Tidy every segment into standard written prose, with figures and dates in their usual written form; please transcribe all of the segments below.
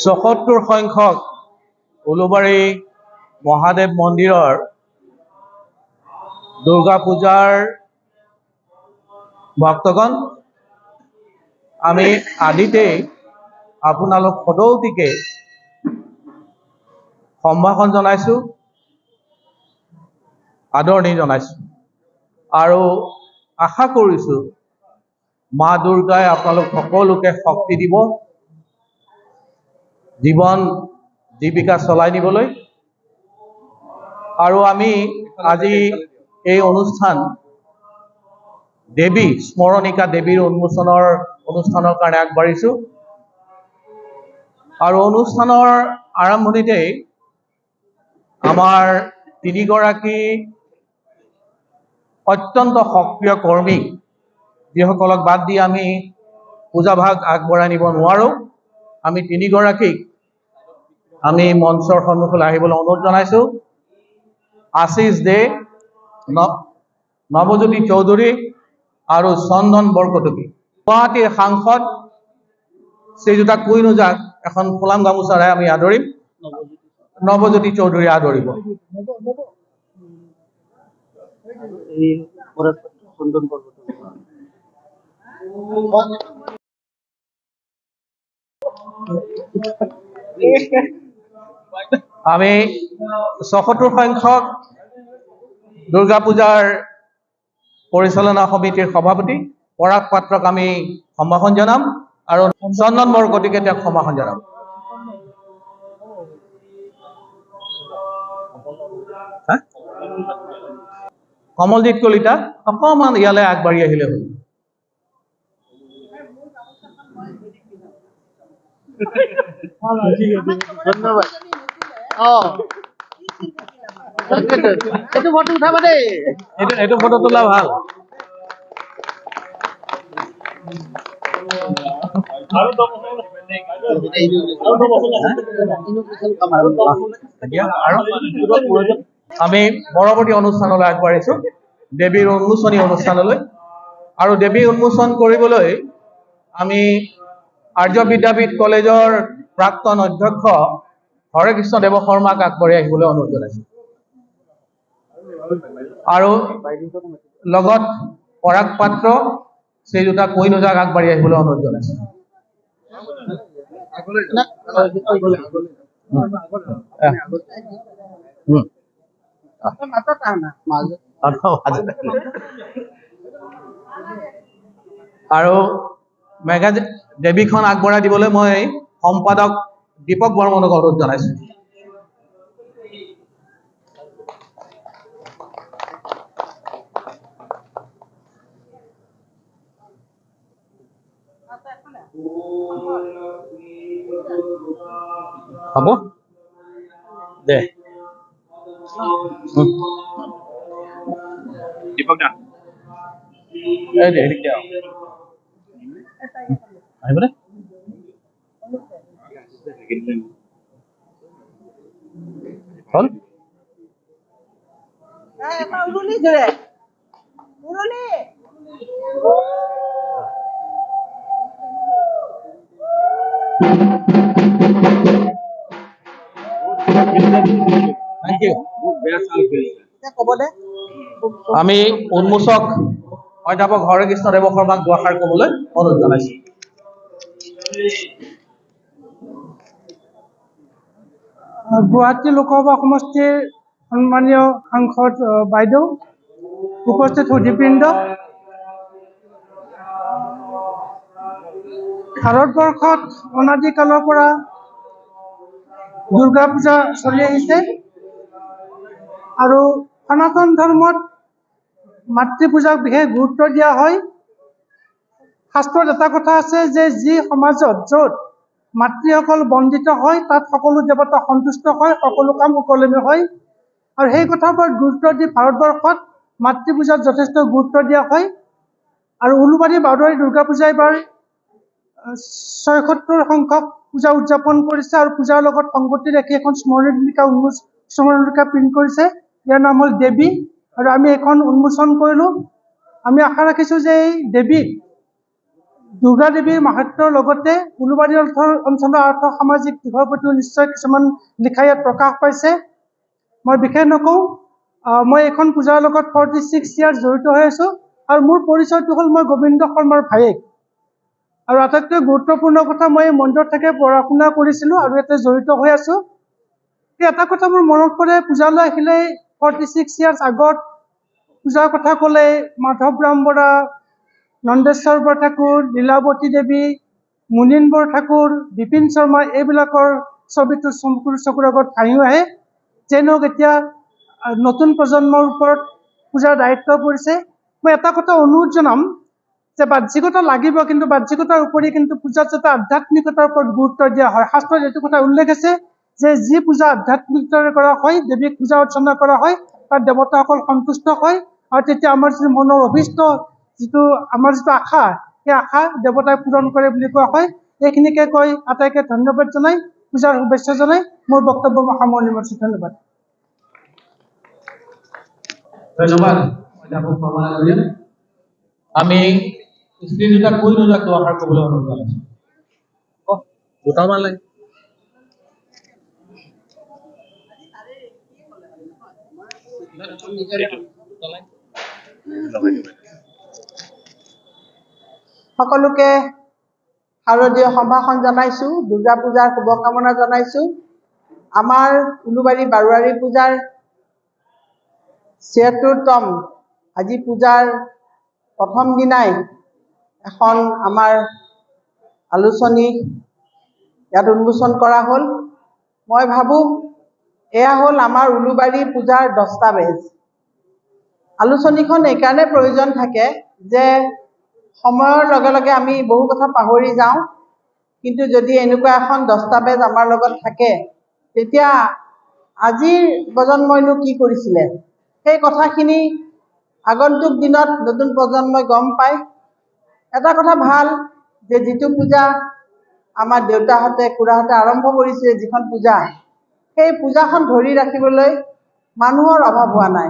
৭৪ সংখ্যক উলুবাৰী মহাদেৱ মন্দিৰৰ দুৰ্গা পূজাৰ ভক্তগণ, আমি আদিতেই আপোনালোক সদৌতিকে সম্ভাষণ জনাইছোঁ, আদৰণি জনাইছোঁ আৰু আশা কৰিছোঁ মা দুৰ্গাই আপোনালোক সকলোকে শক্তি দিব, জীৱন জীৱিকা চলাই নিবলৈ। আৰু আমি আজি এই অনুষ্ঠান দেৱী স্মৰণিকা দেৱীৰ উন্মোচনৰ অনুষ্ঠানৰ কাৰণে আগবাঢ়িছোঁ। আৰু অনুষ্ঠানৰ আৰম্ভণিতেই আমাৰ তিনিগৰাকী অত্যন্ত সক্ৰিয় কৰ্মী, যিসকলক বাদ দি আমি পূজাভাগ আগবঢ়াই নিব নোৱাৰোঁ, আমি তিনিগৰাকীক আমি মঞ্চৰ সন্মুখলৈ আহিবলৈ অনুৰোধ জনাইছোঁ। আশিষ দে, নৱজ্যোতি চৌধুৰী আৰু চন্দন বৰকটকী। গুৱাহাটীৰ সাংসদ শ্ৰীযুতা কুইন ওজাক এখন ফুলাম গামোচাৰে আমি আদৰিম। নৱজ্যোতি চৌধুৰী আদৰিব। আমি ৭৪ সংখ্যক দুৰ্গা পূজাৰ পৰিচালনা সমিতিৰ সভাপতি পৰাগ পাত্ৰক আমি সম্ভাষণ জনাম আৰু চন্দন বৰকটকীকে তেওঁক সম্ভাষণ জনাম। কমলজিৎ কলিতা অকণমান ইয়ালৈ আগবাঢ়ি আহিলে হ'ল। ধন্যবাদ। এইটো ফটো তোলা ভাল। আমি পৰৱৰ্তী অনুষ্ঠানলৈ আগবাঢ়িছোঁ, দেৱীৰ উন্মোচনী অনুষ্ঠানলৈ। আৰু দেৱী উন্মোচন কৰিবলৈ আমি আৰ্য বিদ্যাপীঠ কলেজৰ প্ৰাক্তন অধ্যক্ষ হৰে কৃষ্ণ দেৱ শৰ্মাক আগবাঢ়ি আহিবলৈ অনুৰোধ জনাইছোঁ। আৰু লগত পৰাগ পাত্ৰ, শ্ৰীযুতা কুইন ওজাক আগবাঢ়ি আহিবলৈ অনুৰোধ জনাইছোঁ। আৰু মেগা দেৱীখন আগবঢ়াই দিবলৈ মই সম্পাদক দীপক বৰ্মনক অনুৰোধ জনাইছোঁ। হ'ব দে দীপক দা আহিব দে। হ'ল আমি উন্মোচক অধ্যাপক হৰে কৃষ্ণ দেৱ শৰ্মাক দুআষাৰ ক'বলৈ অনুৰোধ জনাইছোঁ। গুৱাহাটী লোকসভা সমষ্টিৰ সন্মানীয় সাংসদ বাইদেউ, উপস্থিত সুধীবৃন্দ, ভাৰতবৰ্ষত অনাদিকালৰ পৰা দুৰ্গা পূজা চলি আহিছে আৰু সনাতন ধৰ্মত মাতৃ পূজাক বিশেষ গুৰুত্ব দিয়া হয়। শাস্ত্ৰত এটা কথা আছে যে যি সমাজত য'ত মাতৃসকল বন্দিত হয় তাত সকলো দেৱতা সন্তুষ্ট হয়, সকলো কাম সুকলমে হয়। আৰু সেই কথাৰ ওপৰত গুৰুত্ব দি ভাৰতবৰ্ষত মাতৃ পূজাত যথেষ্ট গুৰুত্ব দিয়া হয়। আৰু উলুবাৰী বাউদাৰী দুৰ্গা পূজা এইবাৰ ৭৬ সংখ্যক পূজা উদযাপন কৰিছে আৰু পূজাৰ লগত সংগতি ৰাখি এখন স্মৰণিকা প্ৰিণ্ট কৰিছে। ইয়াৰ নাম হ'ল দেৱী আৰু আমি এখন উন্মোচন কৰিলোঁ। আমি আশা ৰাখিছোঁ যে এই দেৱীক দুৰ্গা দেৱীৰ মাহাত্ম্যৰ লগতে উলুবাৰী অঞ্চলৰ আৰ্থ সামাজিক দিশৰ প্ৰতিও নিশ্চয় কিছুমান লিখা ইয়াত প্ৰকাশ পাইছে। মই বিশেষ নকওঁ, মই এইখন পূজাৰ লগত 46 ইয়াৰ্ছ জড়িত হৈ আছোঁ আৰু মোৰ পৰিচয়টো হ'ল মই গোবিন্দ শৰ্মাৰ ভায়েক। আৰু আটাইতকৈ গুৰুত্বপূৰ্ণ কথা, মই এই মন্দিৰত থাকে পঢ়া শুনা কৰিছিলোঁ আৰু ইয়াতে জড়িত হৈ আছোঁ। এটা কথা মোৰ মনত পৰে, পূজালৈ আহিলে 46 ইয়াৰ্ছ আগত পূজাৰ কথা ক'লে মাধৱৰাম বৰা, নন্দেশ্বৰ বৰঠাকুৰ, লীলাৱতী দেৱী, মুনীন বৰঠাকুৰ, বিপিন শৰ্মা এইবিলাকৰ ছবিটো চকুৰ আগত ভাহি আহে। যে নহওক এতিয়া নতুন প্ৰজন্মৰ ওপৰত পূজাৰ দায়িত্ব পৰিছে। মই এটা কথা অনুৰোধ জনাম যে বাহ্যিকতা লাগিব, কিন্তু বাহ্যিকতাৰ উপৰি কিন্তু পূজাত যাতে আধ্যাত্মিকতাৰ ওপৰত গুৰুত্ব দিয়া হয়। শাস্ত্ৰত এইটো কথা উল্লেখ আছে যে যি পূজা আধ্যাত্মিকতাৰে কৰা হয়, দেৱীক পূজা অৰ্চনা কৰা হয়, তাত দেৱতাসকল সন্তুষ্ট হয় আৰু তেতিয়া আমাৰ যিটো মনৰ অভিষ্ট আমাৰ যিটো আশা, সেই আশা দেৱতাই পূৰণ কৰে বুলি কোৱা হয়। এইখিনিকে কৈ আটাইকে ধন্যবাদ জনাই, পূজাৰ শুভেচ্ছা জনাই মোৰ বক্তব্য মই সামৰণি মাৰিছোঁ। ধন্যবাদ। ধন্যবাদ অধ্যাপক শৰ্মা ডাঙৰীয়া। আমি স্ত্ৰী দুটাক কৈ দুটাক দুআষাৰ ক'বলৈ অনুৰোধ জনাইছোঁ। দুটামান লাগে। সকলোকে শাৰদীয় সম্ভাষণ জনাইছোঁ, দুৰ্গা পূজাৰ শুভকামনা জনাইছোঁ। আমাৰ উলুবাৰী বাৰোৱাৰী পূজাৰ ৭৬তম আজি পূজাৰ প্ৰথম দিনাই এখন আমাৰ আলোচনী ইয়াত উন্মোচন কৰা হ'ল। মই ভাবোঁ এয়া হ'ল আমাৰ উলুবাৰী পূজাৰ দস্তাবেজ। আলোচনীখন এইকাৰণে প্ৰয়োজন থাকে যে সময়ৰ লগে লগে আমি বহু কথা পাহৰি যাওঁ, কিন্তু যদি এনেকুৱা এখন দস্তাবেজ আমাৰ লগত থাকে, তেতিয়া আজিৰ প্ৰজন্মইনো কি কৰিছিলে সেই কথাখিনি আগন্তুক দিনত নতুন প্ৰজন্মই গম পায়। এটা কথা ভাল যে যিটো পূজা আমাৰ দেউতাহঁতে খুৰাহঁতে আৰম্ভ কৰিছিলে, যিখন পূজা, সেই পূজাখন ধৰি ৰাখিবলৈ মানুহৰ অভাৱ হোৱা নাই।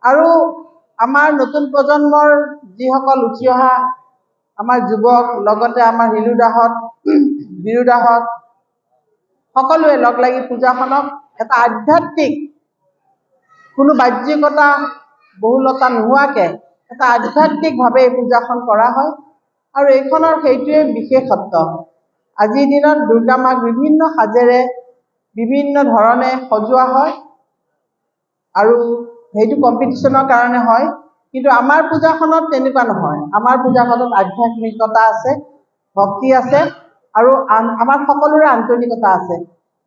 আৰু আমাৰ নতুন প্ৰজন্মৰ যিসকল উঠি অহা আমাৰ যুৱক, লগতে আমাৰ হিলুদাহঁত, বিৰুদাহঁত সকলোৱে লগ লাগি পূজাখনক এটা আধ্যাত্মিক, কোনো বাহ্যিকতা বহুলতা নোহোৱাকৈ এটা আধ্যাত্মিকভাৱে এই পূজাখন কৰা হয়। আৰু এইখনৰ সেইটোৱে বিশেষত্ব। আজিৰ দিনত দুৰ্গা মাক বিভিন্ন সাজেৰে বিভিন্ন ধৰণে সজোৱা হয় আৰু সেইটো কম্পিটিশ্যনৰ কাৰণে হয়, কিন্তু আমাৰ পূজাখনত তেনেকুৱা নহয়। আমাৰ পূজাখনত আধ্যাত্মিকতা আছে, ভক্তি আছে আৰু আমাৰ সকলোৰে আন্তৰিকতা আছে।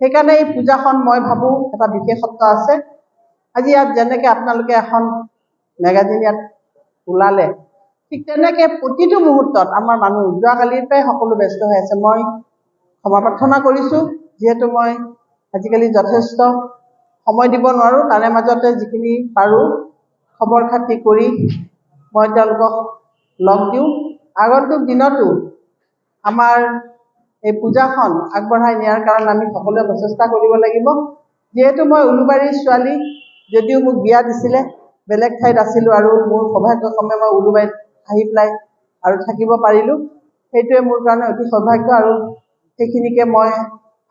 সেইকাৰণে এই পূজাখন মই ভাবোঁ এটা বিশেষত্ব আছে। আজি ইয়াত যেনেকৈ আপোনালোকে এখন মেগাজিন ইয়াত ওলালে, ঠিক তেনেকৈ প্ৰতিটো মুহূৰ্তত আমাৰ মানুহ যোৱাকালিৰ পৰাই সকলো ব্যস্ত হৈ আছে। মই ক্ষমা প্ৰাৰ্থনা কৰিছোঁ, যিহেতু মই আজিকালি যথেষ্ট সময় দিব নোৱাৰোঁ, তাৰে মাজতে যিখিনি পাৰোঁ খবৰ খাতি কৰি মই তেওঁলোকক লগ দিওঁ। আগন্তুক দিনতো আমাৰ এই পূজাখন আগবঢ়াই নিয়াৰ কাৰণে আমি সকলোৱে প্ৰচেষ্টা কৰিব লাগিব। যিহেতু মই উলুবাৰীৰ ছোৱালী, যদিও মোক বিয়া দিছিলে বেলেগ ঠাইত আছিলোঁ আৰু মোৰ সৌভাগ্যক্ৰমে মই উলুবাৰীত আহি পেলাই আৰু থাকিব পাৰিলোঁ, সেইটোৱে মোৰ কাৰণে অতি সৌভাগ্য। আৰু সেইখিনিকে মই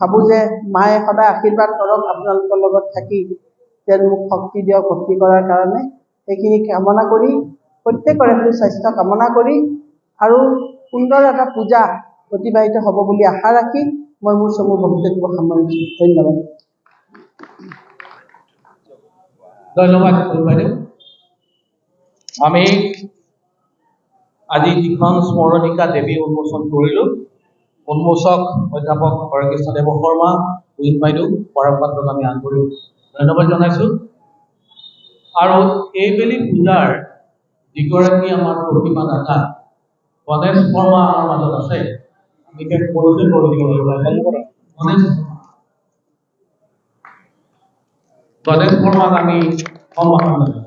ভাবোঁ যে মায়ে সদায় আশীৰ্বাদ কৰক আপোনালোকৰ লগত থাকি, যেন মোক শক্তি দিয়ক ভক্তি কৰাৰ কাৰণে। সেইখিনি কামনা কৰি, প্ৰত্যেকৰে সুস্বাস্থ্য কামনা কৰি আৰু সুন্দৰ এটা পূজা অতিবাহিত হ'ব বুলি আশা ৰাখি মই মোৰ চমু বক্তব্য সামৰিছোঁ। ধন্যবাদ। ধন্যবাদ বাইদেউ। আমি আজি যিখন স্মৰণিকা দেৱী উন্মোচন কৰিলোঁ, উন্মোচক অধ্যাপক হৰেকৃষ্ণ দেৱ শৰ্মা, উইন বাইদেউ, পৰাগ পাত্ৰক আমি আন্তৰিক ধন্যবাদ জনাইছোঁ। আৰু এইবেলি পূজাৰ যিগৰাকী আমাৰ প্ৰতিমা দাতা গণেশ শৰ্মা আমাৰ মাজত আছে, আমি পৰিচয় কৰি দিব লাগিব। গণেশ শৰ্মাক আমি সম্ভাষণ জনাইছোঁ।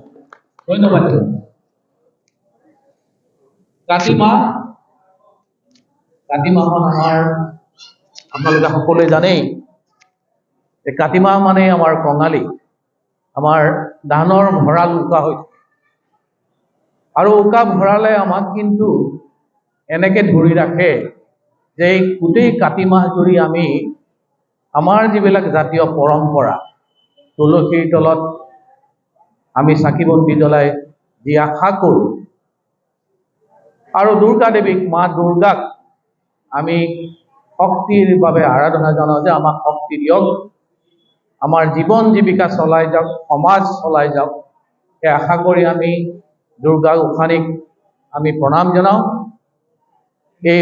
ধন্যবাদ। কাতি মাহত আমাৰ আপোনালোকে সকলোৱে জানেই যে কাতি মাহ মানে আমাৰ কঙালী, আমাৰ ধানৰ ভঁৰাল উকা হৈ থাকে। আৰু উকা ভঁৰালে আমাক কিন্তু এনেকে ধৰি ৰাখে যে এই গোটেই কাতি মাহ জুৰি আমি আমাৰ যিবিলাক জাতীয় পৰম্পৰা, তুলসীৰ তলত আমি চাকি বন্তি জ্বলাই যি আশা কৰোঁ, আৰু দুৰ্গা দেৱীক, মা দুৰ্গাক আমি শক্তিৰ বাবে আৰাধনা জনাওঁ যে আমাক শক্তি দিয়ক, আমাৰ জীৱন জীৱিকা চলাই যাওক, সমাজ চলাই যাওক, এই আশা কৰি আমি দুৰ্গা গোসাঁনীক আমি প্ৰণাম জনাওঁ। এই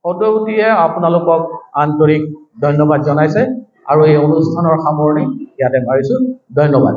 সদৌতিয়ে আপোনালোকক আন্তৰিক ধন্যবাদ জনাইছে আৰু এই অনুষ্ঠানৰ সামৰণি ইয়াতে মাৰিছোঁ। ধন্যবাদ।